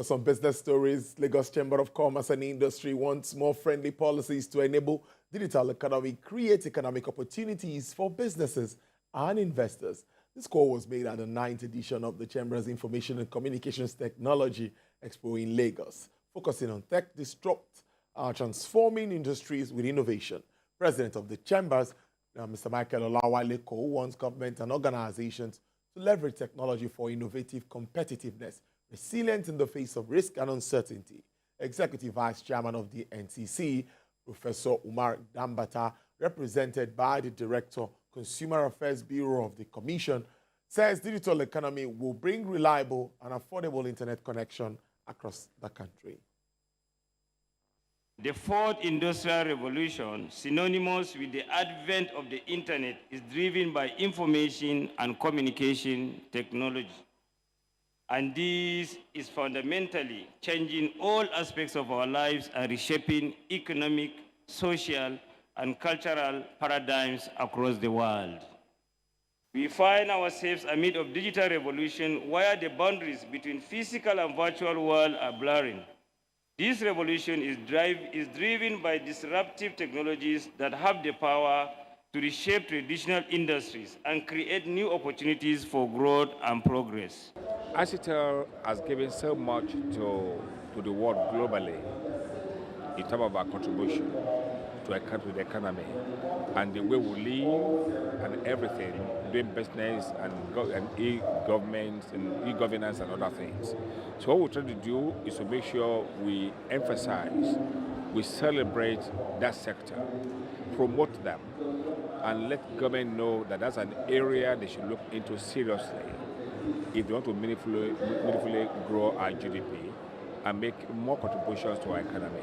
For some business stories, Lagos Chamber of Commerce and Industry wants more friendly policies to enable digital economy, create economic opportunities for businesses and investors. This call was made at the 9th edition of the Chamber's Information and Communications Technology Expo in Lagos, focusing on tech disrupt, transforming industries with innovation. President of the Chambers, Mr. Michael Olawale, wants government and organizations to leverage technology for innovative competitiveness, resilient in the face of risk and uncertainty. Executive Vice Chairman of the NCC, Professor Umar Dambata, represented by the Director, Consumer Affairs Bureau of the Commission, says digital economy will bring reliable and affordable internet connection across the country. The fourth industrial revolution, synonymous with the advent of the internet, is driven by information and communication technology. And this is fundamentally changing all aspects of our lives and reshaping economic, social, and cultural paradigms across the world. We find ourselves amid a digital revolution where the boundaries between physical and virtual world are blurring. This revolution is driven by disruptive technologies that have the power to reshape traditional industries and create new opportunities for growth and progress. ICTEL has given so much to the world globally in terms of our contribution to the economy and the way we live and everything, doing business and e-government and e-governance and other things. So what we're trying to do is to make sure we emphasize, we celebrate that sector, promote them, and let government know that that's an area they should look into seriously if they want to meaningfully grow our GDP and make more contributions to our economy.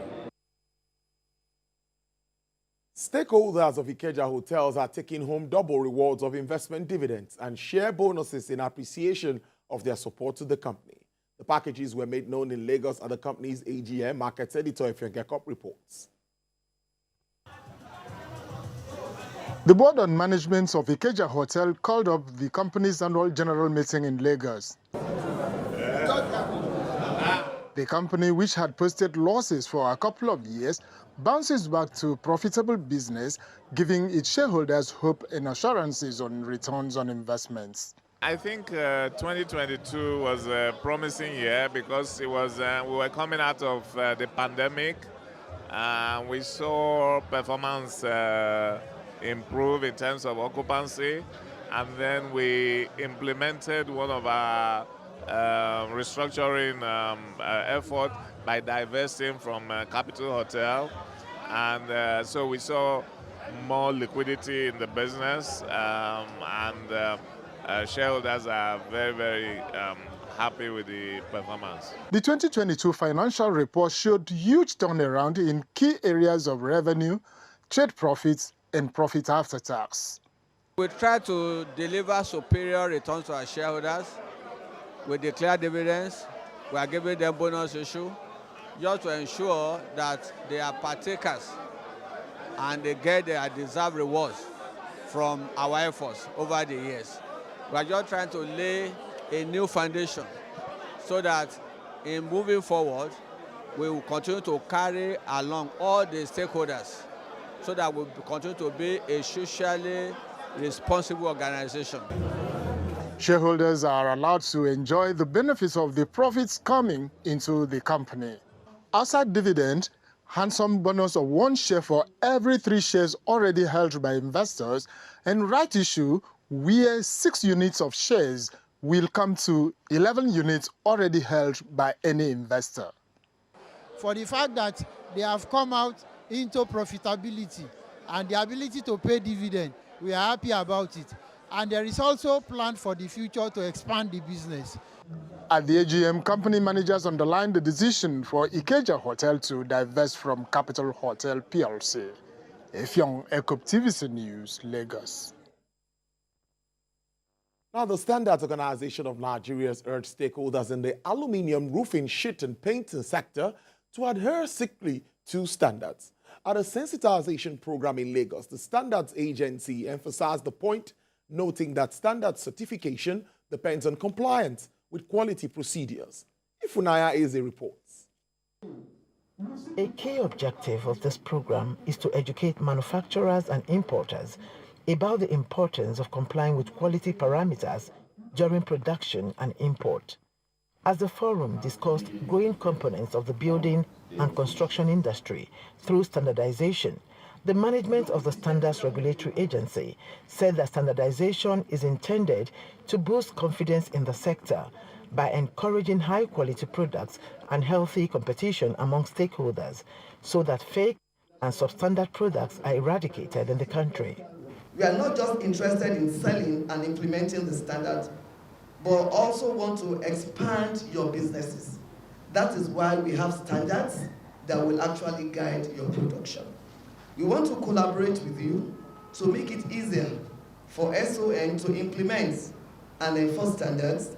Stakeholders of Ikeja Hotels are taking home double rewards of investment dividends and share bonuses in appreciation of their support to the company. The packages were made known in Lagos at the company's AGM. Markets editor Ifenkekop reports. The board and management of Ikeja Hotel called up the company's annual general meeting in Lagos. The company, which had posted losses for a couple of years, bounces back to profitable business, giving its shareholders hope and assurances on returns on investments. I think 2022 was a promising year because it was we were coming out of the pandemic. We saw performance improve in terms of occupancy, and then we implemented one of our restructuring effort by divesting from Capital Hotel, and so we saw more liquidity in the business, and shareholders are very, very happy with the performance. The 2022 financial report showed huge turnaround in key areas of revenue, trade profits, and profit after tax. We try to deliver superior returns to our shareholders. We declare dividends. We are giving them bonus issue just to ensure that they are partakers and they get their deserved rewards from our efforts over the years. We are just trying to lay a new foundation so that in moving forward, we will continue to carry along all the stakeholders so that we will continue to be a socially responsible organization. Shareholders are allowed to enjoy the benefits of the profits coming into the company. Outside dividend, handsome bonus of 1 share for every 3 shares already held by investors, and right issue where 6 units of shares will come to 11 units already held by any investor. For the fact that they have come out into profitability and the ability to pay dividend, we are happy about it. And there is also plan for the future to expand the business. At the AGM, company managers underlined the decision for Ikeja Hotel to divest from Capital Hotel PLC. Effiong Ekop, TVC News, Lagos. Now, the Standards Organization of Nigeria has urged stakeholders in the aluminium, roofing, sheet, and painting sector to adhere strictly to standards. At a sensitization program in Lagos, the Standards Agency emphasized the point, noting that standard certification depends on compliance with quality procedures. Ifunaya Eze reports. A key objective of this program is to educate manufacturers and importers about the importance of complying with quality parameters during production and import. As the forum discussed growing components of the building and construction industry through standardization, the management of the Standards Regulatory Agency said that standardization is intended to boost confidence in the sector by encouraging high-quality products and healthy competition among stakeholders so that fake and substandard products are eradicated in the country. We are not just interested in selling and implementing the standard, but also want to expand your businesses. That is why we have standards that will actually guide your production. We want to collaborate with you to make it easier for SON to implement and enforce standards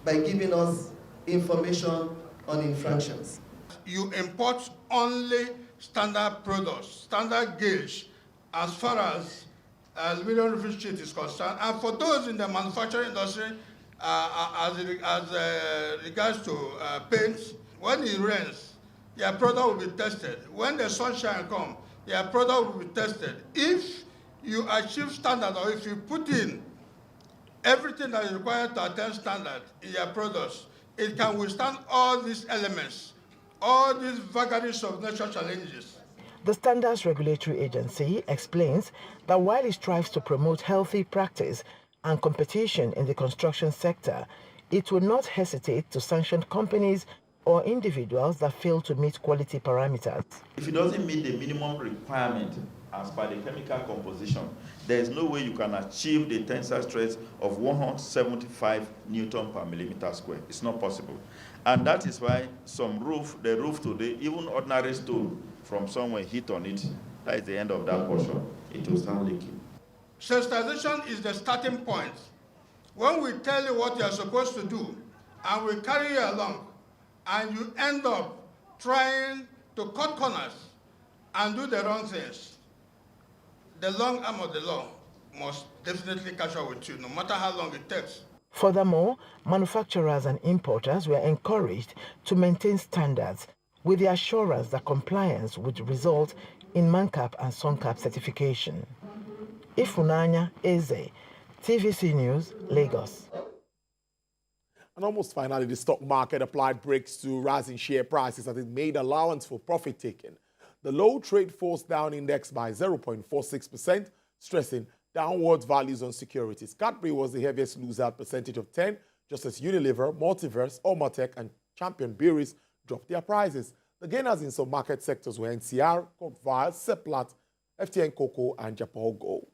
by giving us information on infractions. You import only standard products, standard gauge, as far as medium refuse sheet is concerned. And for those in the manufacturing industry, as regards to paints, when it rains, your product will be tested. When the sunshine comes, your product will be tested. If you achieve standard, or if you put in everything that is required to attain standard in your products, it can withstand all these elements, all these vagaries of nature challenges. The Standards Regulatory Agency explains that while it strives to promote healthy practice and competition in the construction sector, it will not hesitate to sanction companies or individuals that fail to meet quality parameters. If it doesn't meet the minimum requirement as per the chemical composition, there is no way you can achieve the tensile stress of 175 Newton per millimeter square. It's not possible. And that is why the roof today, even ordinary stone from somewhere hit on it, that is the end of that portion, it will start leaking. Sensitization is the starting point. When we tell you what you are supposed to do, and we carry you along, and you end up trying to cut corners and do the wrong things, the long arm of the law must definitely catch up with you, no matter how long it takes. Furthermore, manufacturers and importers were encouraged to maintain standards with the assurance that compliance would result in MANCAP and SONCAP certification. Ifunanya Eze, TVC News, Lagos. And almost finally, the stock market applied brakes to rising share prices as it made allowance for profit taking. The low trade forced down index by 0.46%, stressing downward values on securities. Cadbury was the heaviest loser at percentage of 10, just as Unilever, Multiverse, Omatech, and Champion Breweries dropped their prices. The gainers in some market sectors were NCR, Courteval, Seplat, FTN Cocoa, and Japol Gold.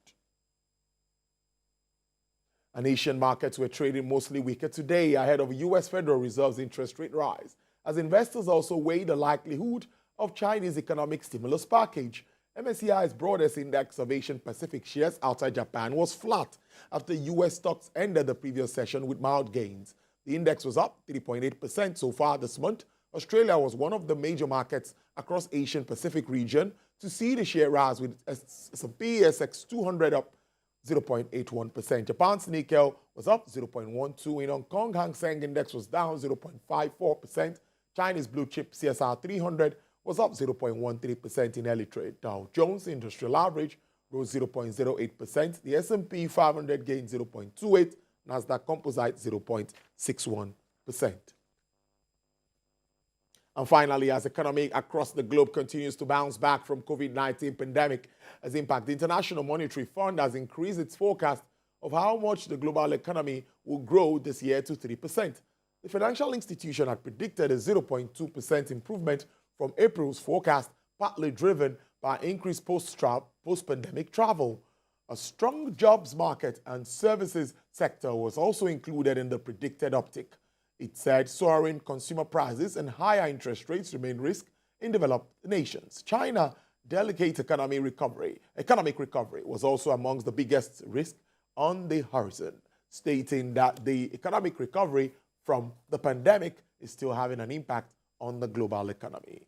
And Asian markets were trading mostly weaker today ahead of U.S. Federal Reserve's interest rate rise, as investors also weighed the likelihood of Chinese economic stimulus package. MSCI's broadest index of Asian Pacific shares outside Japan was flat after U.S. stocks ended the previous session with mild gains. The index was up 3.8% so far this month. Australia was one of the major markets across Asian Pacific region to see the share rise, with S&P ASX 200 up 0.81%. Japan's Nikkei was up 0.12%. In Hong Kong, Hang Seng Index was down 0.54%. China's blue chip CSR 300 was up 0.13% in early trade. Dow Jones Industrial Average rose 0.08%. The S&P 500 gained 0.28%. Nasdaq Composite 0.61%. And finally, as economy across the globe continues to bounce back from COVID-19 pandemic as impact, the International Monetary Fund has increased its forecast of how much the global economy will grow this year to 3%. The financial institution had predicted a 0.2% improvement from April's forecast, partly driven by increased post-pandemic travel. A strong jobs market and services sector was also included in the predicted uptick. It said soaring consumer prices and higher interest rates remain risk in developed nations. China's delicate economic recovery was also amongst the biggest risks on the horizon, stating that the economic recovery from the pandemic is still having an impact on the global economy.